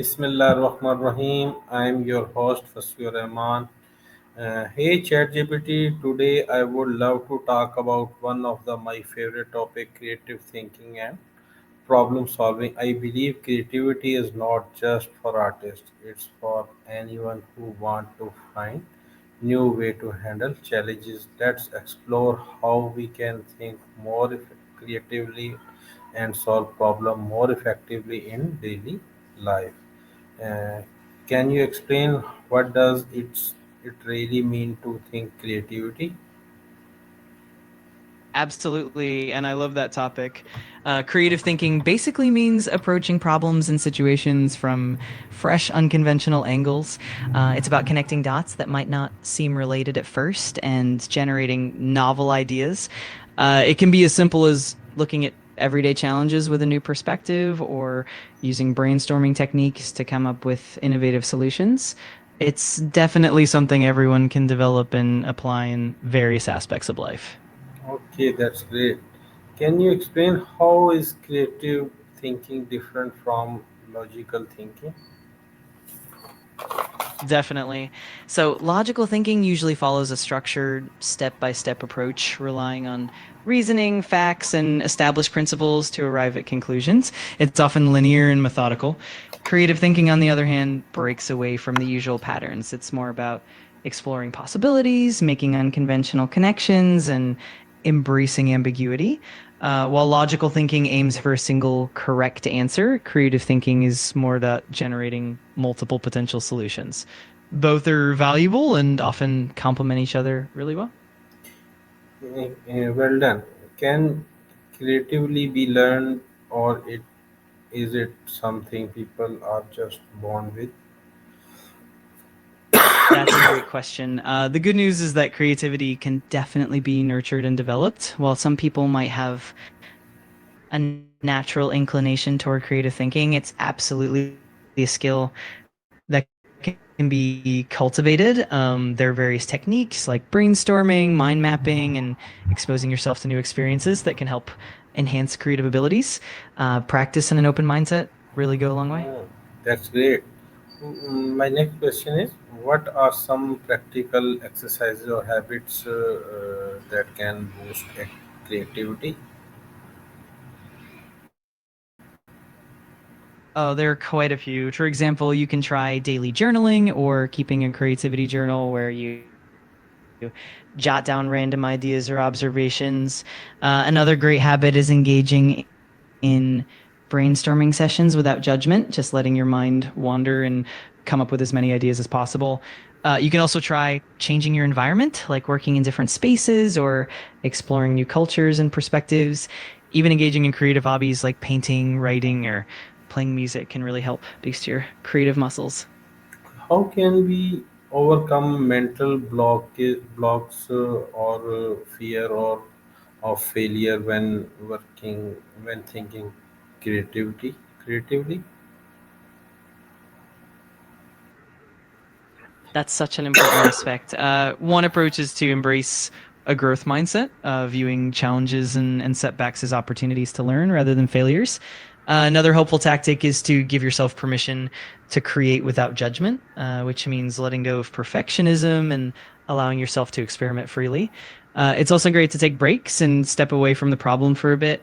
Bismillahirrahmanirrahim. I am your host Fasur Rahman. Hey ChatGPT, today I would love to talk about one of my favorite topic, creative thinking and problem solving. I believe creativity is not just for artists; it's for anyone who want to find new way to handle challenges. Let's explore how we can think more creatively and solve problem more effectively in daily life. Uh, can you explain what does it really mean to think creativity? Absolutely, and I love that topic. Creative thinking basically means approaching problems and situations from fresh, unconventional angles. It's about connecting dots that might not seem related at first and generating novel ideas. It can be as simple as looking at everyday challenges with a new perspective or using brainstorming techniques to come up with innovative solutions. It's definitely something everyone can develop and apply in various aspects of life. Okay, that's great. Can you explain how is creative thinking different from logical thinking? Definitely. So, logical thinking usually follows a structured, step by step approach, relying on reasoning, facts, and established principles to arrive at conclusions. It's often linear and methodical. Creative thinking, on the other hand, breaks away from the usual patterns. It's more about exploring possibilities, making unconventional connections, and embracing ambiguity. While logical thinking aims for a single correct answer, creative thinking is more about generating multiple potential solutions. Both are valuable and often complement each other really well. Well done. Can creatively be learned, or it is it something people are just born with? That's a great question. The good news is that creativity can definitely be nurtured and developed. While some people might have a natural inclination toward creative thinking, it's absolutely a skill that can be cultivated. There are various techniques like brainstorming, mind mapping, and exposing yourself to new experiences that can help enhance creative abilities. Practice and an open mindset really go a long way. Oh, that's great. My next question is, what are some practical exercises or habits that can boost creativity? Oh, there are quite a few. For example, you can try daily journaling or keeping a creativity journal where you jot down random ideas or observations. Another great habit is engaging in brainstorming sessions without judgment, just letting your mind wander and come up with as many ideas as possible. You can also try changing your environment, like working in different spaces or exploring new cultures and perspectives. Even engaging in creative hobbies like painting, writing, or playing music can really help boost your creative muscles. How can we overcome mental blocks or fear or of failure when thinking creatively? That's such an important aspect. One approach is to embrace a growth mindset, viewing challenges and setbacks as opportunities to learn rather than failures. Another helpful tactic is to give yourself permission to create without judgment, which means letting go of perfectionism and allowing yourself to experiment freely. It's also great to take breaks and step away from the problem for a bit.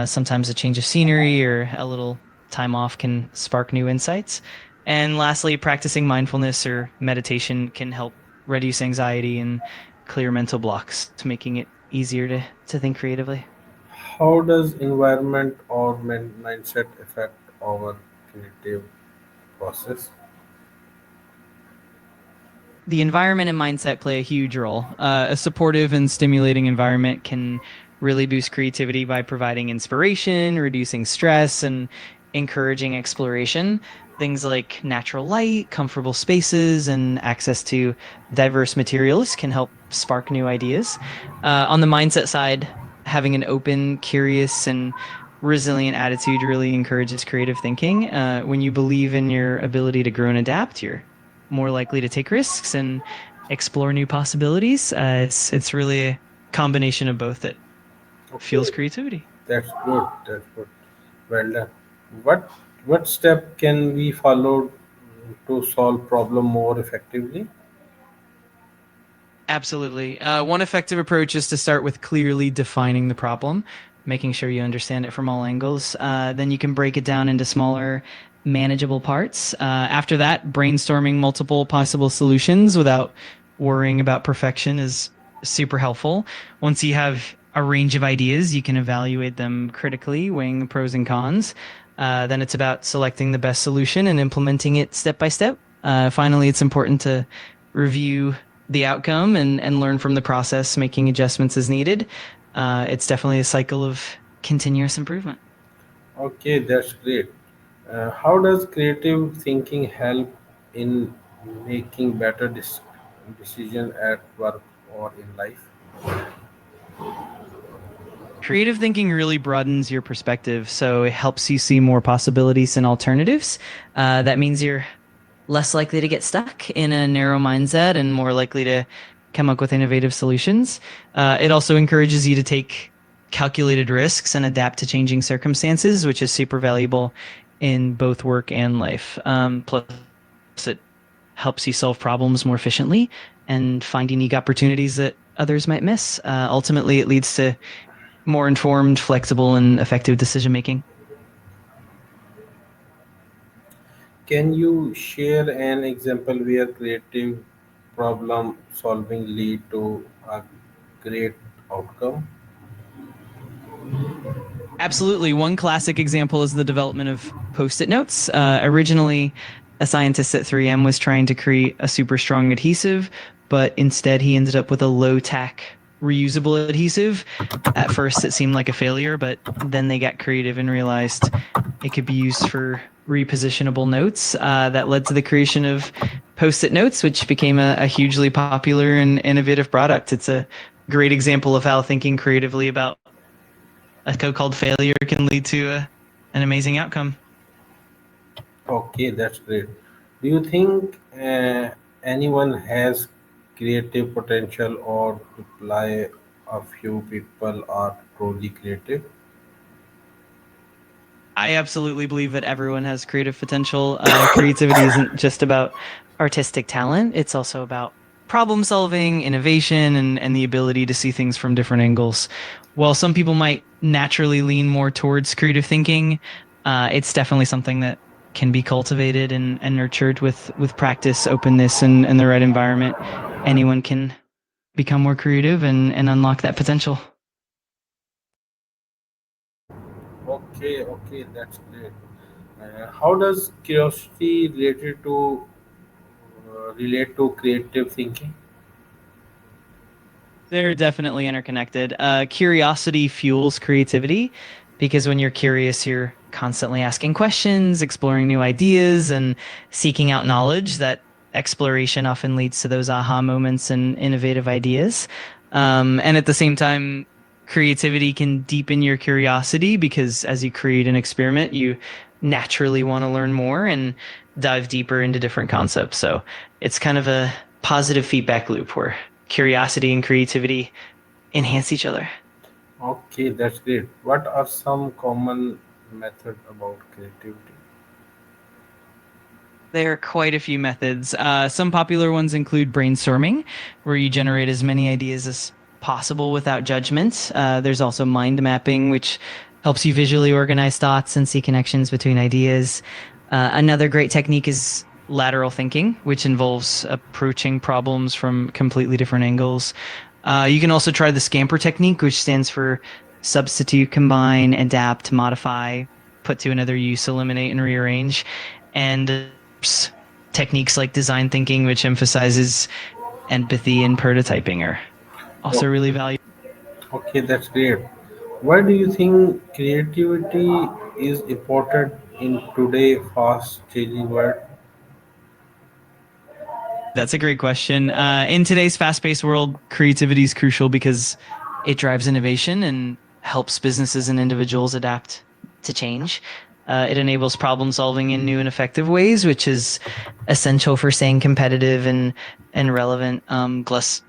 Sometimes a change of scenery or a little time off can spark new insights. And lastly, practicing mindfulness or meditation can help reduce anxiety and clear mental blocks, to making it easier to think creatively. How does environment or mindset affect our creative process? The environment and mindset play a huge role. A supportive and stimulating environment can really boost creativity by providing inspiration, reducing stress, and encouraging exploration. Things like natural light, comfortable spaces, and access to diverse materials can help spark new ideas. On the mindset side, having an open, curious, and resilient attitude really encourages creative thinking. When you believe in your ability to grow and adapt, you're more likely to take risks and explore new possibilities. It's really a combination of both that fuels Okay, creativity. that's good. That's good. Well done. What? What step can we follow to solve problem more effectively? Absolutely. One effective approach is to start with clearly defining the problem, making sure you understand it from all angles. Then you can break it down into smaller, manageable parts. After that, brainstorming multiple possible solutions without worrying about perfection is super helpful. Once you have a range of ideas, you can evaluate them critically, weighing the pros and cons. Then it's about selecting the best solution and implementing it step by step. Finally, it's important to review the outcome and learn from the process, making adjustments as needed. It's definitely a cycle of continuous improvement. Okay, that's great. How does creative thinking help in making better decision at work or in life? Creative thinking really broadens your perspective, so it helps you see more possibilities and alternatives. That means you're less likely to get stuck in a narrow mindset and more likely to come up with innovative solutions. It also encourages you to take calculated risks and adapt to changing circumstances, which is super valuable in both work and life. Plus, it helps you solve problems more efficiently and find unique opportunities that others might miss. Ultimately, it leads to more informed, flexible, and effective decision making. Can you share an example where creative problem solving lead to a great outcome? Absolutely. One classic example is the development of post it notes. Originally, a scientist at 3M was trying to create a super strong adhesive, but instead he ended up with a low tack reusable adhesive. At first, it seemed like a failure, but then they got creative and realized it could be used for repositionable notes. That led to the creation of post it notes, which became a hugely popular and innovative product. It's a great example of how thinking creatively about a so-called failure can lead to an amazing outcome. Okay, that's great. Do you think anyone has creative potential or reply a few people are truly creative? I absolutely believe that everyone has creative potential. Creativity isn't just about artistic talent, it's also about problem solving, innovation, and the ability to see things from different angles. While some people might naturally lean more towards creative thinking, it's definitely something that can be cultivated and nurtured with practice, openness, and the right environment. Anyone can become more creative and unlock that potential. Okay, okay, that's great. How does curiosity relate to creative thinking? They're definitely interconnected. Curiosity fuels creativity because when you're curious, you're constantly asking questions, exploring new ideas, and seeking out knowledge. That exploration often leads to those aha moments and innovative ideas. And at the same time, creativity can deepen your curiosity because as you create an experiment, you naturally want to learn more and dive deeper into different concepts. So it's kind of a positive feedback loop where curiosity and creativity enhance each other. Okay, that's great. What are some common method about creativity? There are quite a few methods. Some popular ones include brainstorming, where you generate as many ideas as possible without judgment. There's also mind mapping, which helps you visually organize thoughts and see connections between ideas. Another great technique is lateral thinking, which involves approaching problems from completely different angles. You can also try the scamper technique, which stands for substitute, combine, adapt, modify, put to another use, eliminate, and rearrange. And techniques like design thinking, which emphasizes empathy and prototyping, are also really valuable. Okay, that's great. Why do you think creativity is important in today fast changing world? That's a great question. In today's fast paced world, creativity is crucial because it drives innovation and helps businesses and individuals adapt to change. It enables problem solving in new and effective ways, which is essential for staying competitive and relevant. Plus,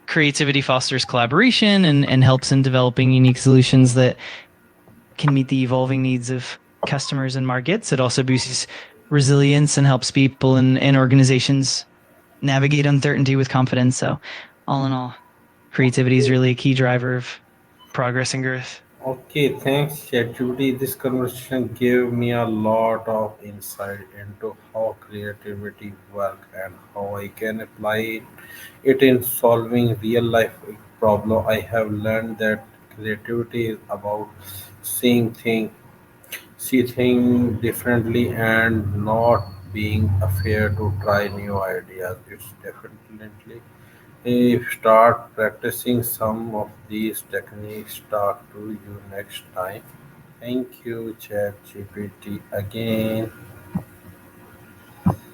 creativity fosters collaboration and helps in developing unique solutions that can meet the evolving needs of customers and markets. It also boosts resilience and helps people and organizations navigate uncertainty with confidence. So, all in all, creativity is really a key driver of progress and growth. Okay, thanks, ChatGPT. This conversation gave me a lot of insight into how creativity works and how I can apply it in solving real life problem. I have learned that creativity is about seeing things, see things differently, and not being afraid to try new ideas. It's definitely if start practicing some of these techniques, talk to you next time. Thank you, ChatGPT again.